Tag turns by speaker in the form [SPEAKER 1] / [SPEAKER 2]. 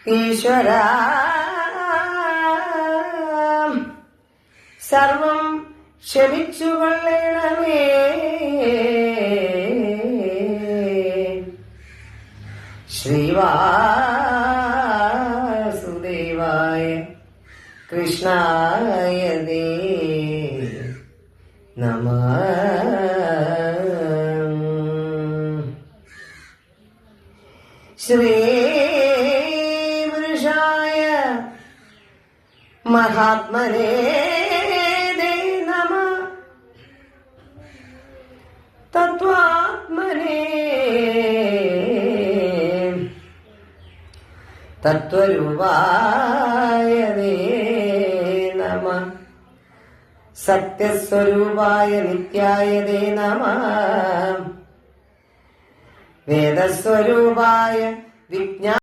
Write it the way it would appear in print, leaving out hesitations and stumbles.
[SPEAKER 1] ഈശ്വര സർവം ക്ഷമിച്ചുകൊള്ളണമേ. ശ്രീവാസുദേവായ കൃഷ്ണായ നമഃ. ശ്രീപുരുഷായ മഹാത്മനേ നമഃ. തത്വാത്മനേ തത്വരൂപായ നമഃ. സത്യസ്വരൂപായ നിത്യായ നമഃ. വേദസ്വരൂപായ വിജ്ഞാന